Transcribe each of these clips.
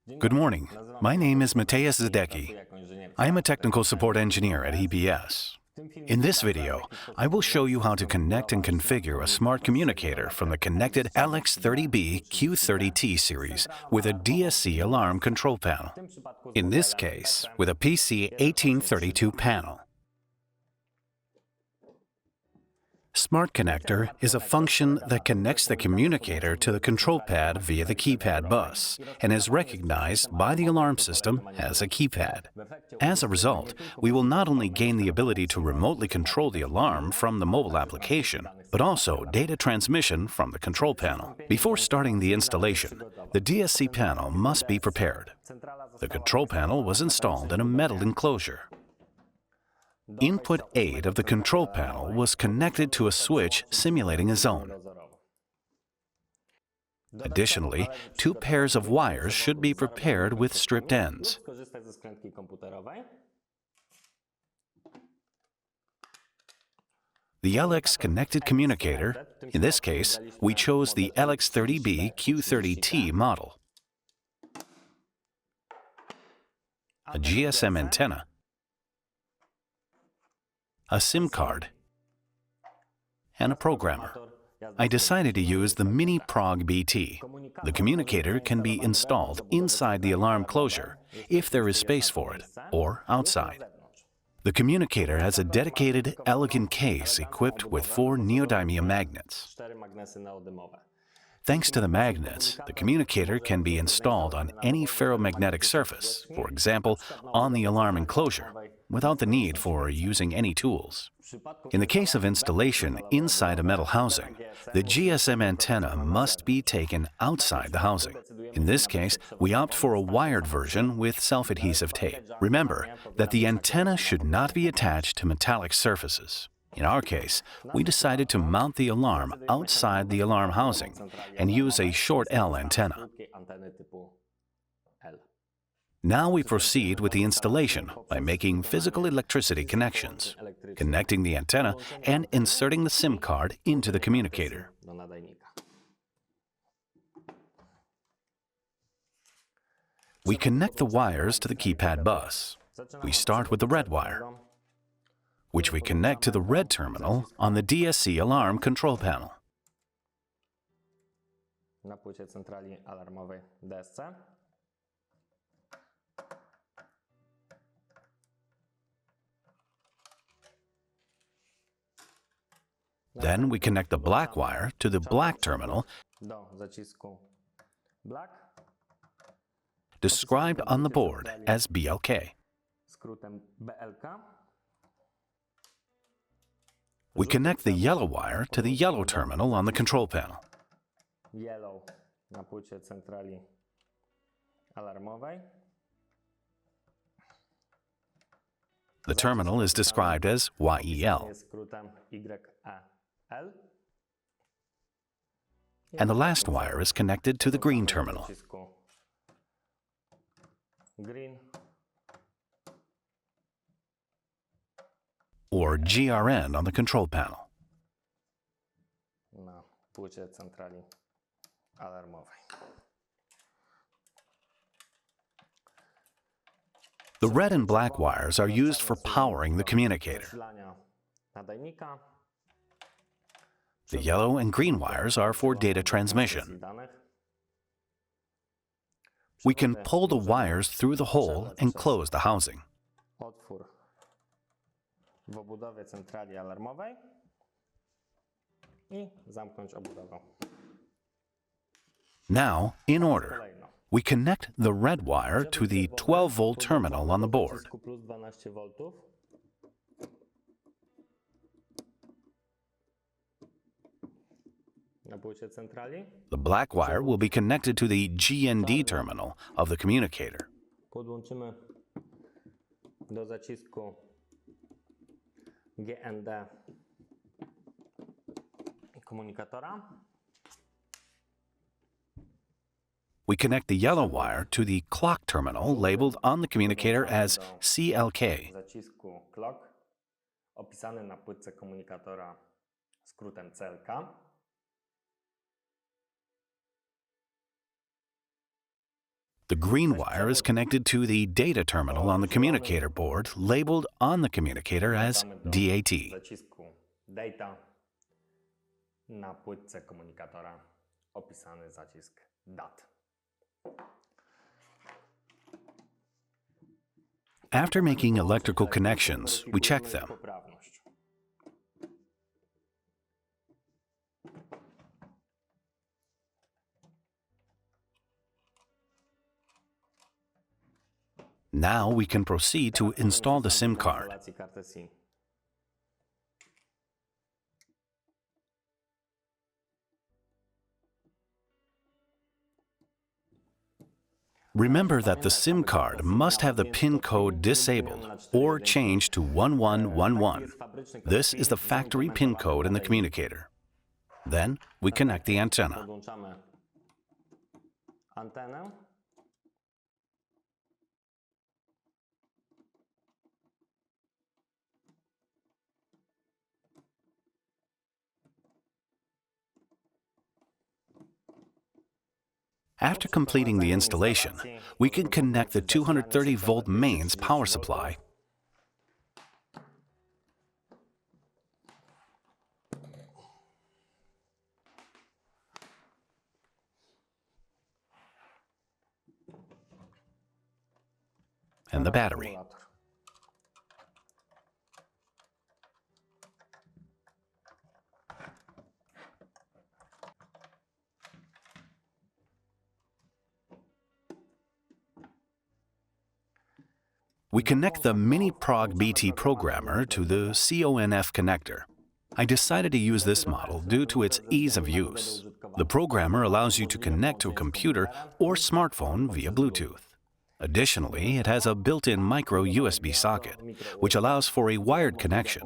Good morning. My name is Mateusz Zadecki. I am a technical support engineer at EBS. In this video, I will show you how to connect and configure a smart communicator from the connected LX30B Q30T series with a DSC alarm control panel. In this case, with a PC1832 panel. Smart Connector is a function that connects the communicator to the control pad via the keypad bus and is recognized by the alarm system as a keypad. As a result, we will not only gain the ability to remotely control the alarm from the mobile application, but also data transmission from the control panel. Before starting the installation, the DSC panel must be prepared. The control panel was installed in a metal enclosure. Input 8 of the control panel was connected to a switch simulating a zone. Additionally, 2 pairs of wires should be prepared with stripped ends. The LX connected communicator, in this case, we chose the LX30B Q30T model. A GSM antenna, a SIM card, and a programmer. I decided to use the Mini Prog BT. The communicator can be installed inside the alarm closure, if there is space for it, or outside. The communicator has a dedicated, elegant case equipped with 4 neodymium magnets. Thanks to the magnets, the communicator can be installed on any ferromagnetic surface, for example, on the alarm enclosure, without the need for using any tools. In the case of installation inside a metal housing, the GSM antenna must be taken outside the housing. In this case, we opt for a wired version with self-adhesive tape. Remember that the antenna should not be attached to metallic surfaces. In our case, we decided to mount the alarm outside the alarm housing and use a short L antenna. Now we proceed with the installation by making physical electricity connections, connecting the antenna, and inserting the SIM card into the communicator. We connect the wires to the keypad bus. We start with the red wire, which we connect to the red terminal on the DSC alarm control panel. Then we connect the black wire to the black terminal, described on the board as BLK. We connect the yellow wire to the yellow terminal on the control panel. The terminal is described as YEL. And the last wire is connected to the green terminal. Or GRN on the control panel. The red and black wires are used for powering the communicator. The yellow and green wires are for data transmission. We can pull the wires through the hole and close the housing. Now, in order, we connect the red wire to the 12-volt terminal on the board. The black wire will be connected to the GND terminal of the communicator. We connect the yellow wire to the clock terminal labeled on the communicator as CLK. The green wire is connected to the data terminal on the communicator board, labeled on the communicator as DAT. Zacisku data na płytce komunikatora opisany zacisk DAT. After making electrical connections, we check them. Now we can proceed to install the SIM card. Remember that the SIM card must have the PIN code disabled or changed to 1111. This is the factory PIN code in the communicator. Then we connect the antenna. After completing the installation, we can connect the 230-volt mains power supply and the battery. We connect the Mini Prog BT programmer to the CONF connector. I decided to use this model due to its ease of use. The programmer allows you to connect to a computer or smartphone via Bluetooth. Additionally, it has a built-in micro USB socket, which allows for a wired connection.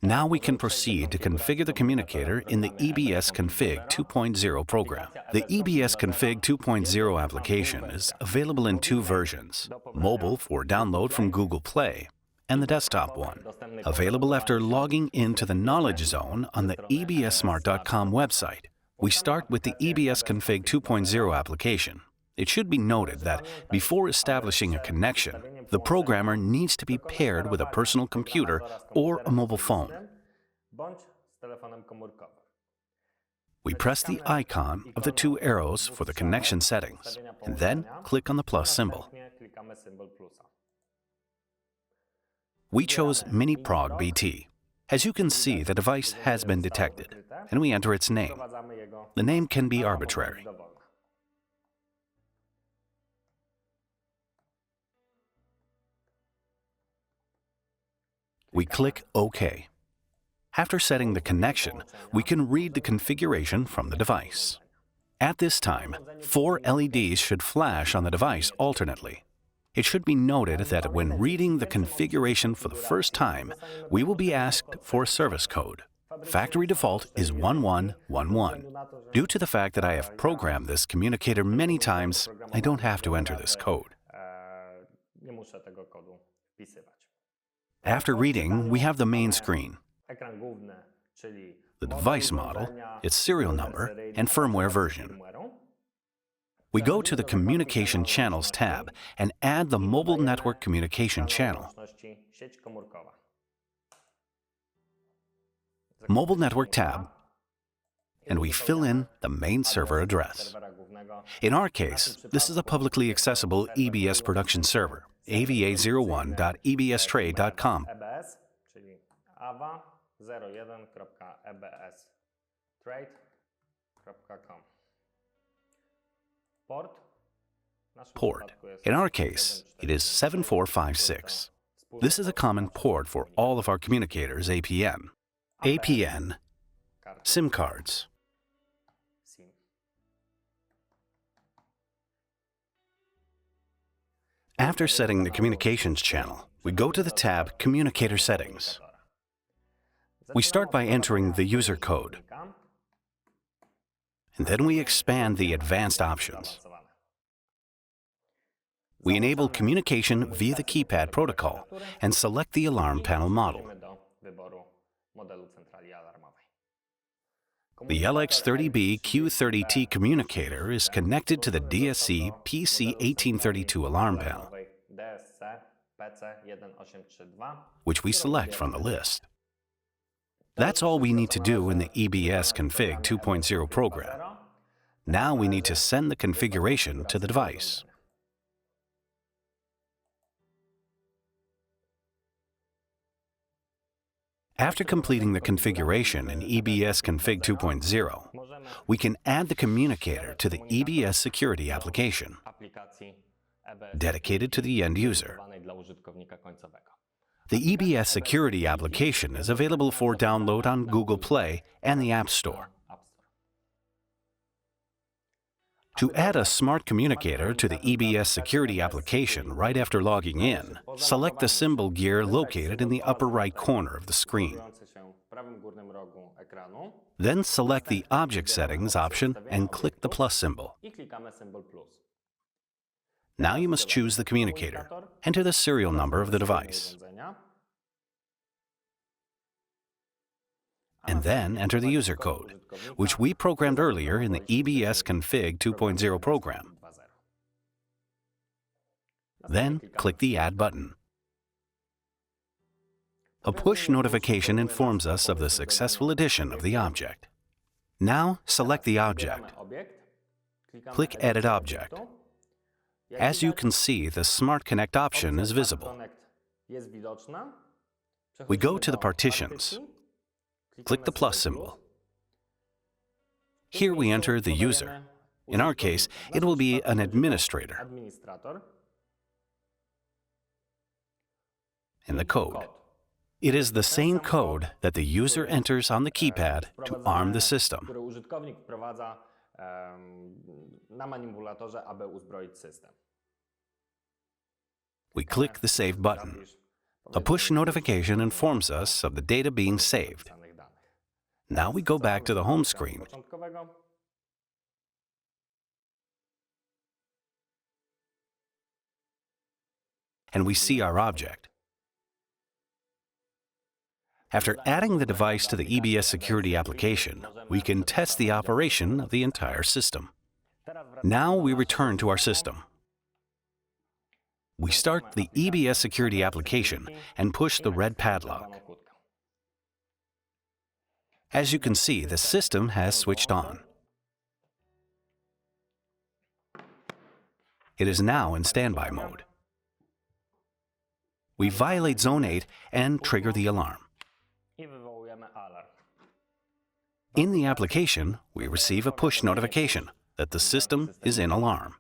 Now we can proceed to configure the communicator in the EBS Config 2.0 program. The EBS Config 2.0 application is available in two versions, mobile for download from Google Play, and the desktop one, available after logging into the Knowledge Zone on the ebssmart.com website. We start with the EBS Config 2.0 application. It should be noted that before establishing a connection, the programmer needs to be paired with a personal computer or a mobile phone. We press the icon of the two arrows for the connection settings, and then click on the plus symbol. We chose Mini Prog BT. As you can see, the device has been detected, and we enter its name. The name can be arbitrary. We click OK. After setting the connection, we can read the configuration from the device. At this time, 4 LEDs should flash on the device alternately. It should be noted that when reading the configuration for the first time, we will be asked for a service code. Factory default is 1111. Due to the fact that I have programmed this communicator many times, I don't have to enter this code. After reading, we have the main screen, the device model, its serial number, and firmware version. We go to the Communication Channels tab and add the Mobile Network Communication channel. Mobile Network tab, and we fill in the main server address. In our case, this is a publicly accessible EBS production server, ava01.ebstrade.com. Port. In our case, it is 7456. This is a common port for all of our communicators APN. APN, SIM cards. After setting the communications channel, we go to the tab Communicator Settings. We start by entering the user code, and then we expand the advanced options. We enable communication via the keypad protocol and select the alarm panel model. The LX30B Q30T communicator is connected to the DSC PC1832 alarm panel, DSC PC1832, which we select from the list. That's all we need to do in the EBS Config 2.0 program. Now we need to send the configuration to the device. After completing the configuration in EBS Config 2.0, we can add the communicator to the EBS security application, dedicated to the end user. The EBS security application is available for download on Google Play and the App Store. To add a Smart Communicator to the EBS security application right after logging in, select the symbol gear located in the upper right corner of the screen. Then select the Object Settings option and click the plus symbol. Now you must choose the communicator. Enter the serial number of the device, and then enter the user code, which we programmed earlier in the EBS Config 2.0 program. Then click the Add button. A push notification informs us of the successful addition of the object. Now select the object. Click Edit Object. As you can see, the Smart Connect option is visible. We go to the partitions. Click the plus symbol. Here we enter the user. In our case, it will be an administrator. And the code. It is the same code that the user enters on the keypad to arm the system. We click the Save button. A push notification informs us of the data being saved. Now we go back to the home screen and we see our object. After adding the device to the EBS security application, we can test the operation of the entire system. Now we return to our system. We start the EBS security application and push the red padlock. As you can see, the system has switched on. It is now in standby mode. We violate Zone 8 and trigger the alarm. In the application, we receive a push notification that the system is in alarm.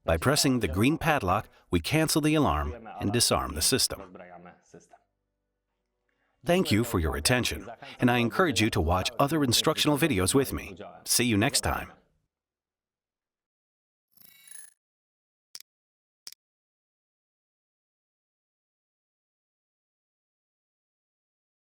By pressing the green padlock, we cancel the alarm and disarm the system. Thank you for your attention, and I encourage you to watch other instructional videos with me. See you next time.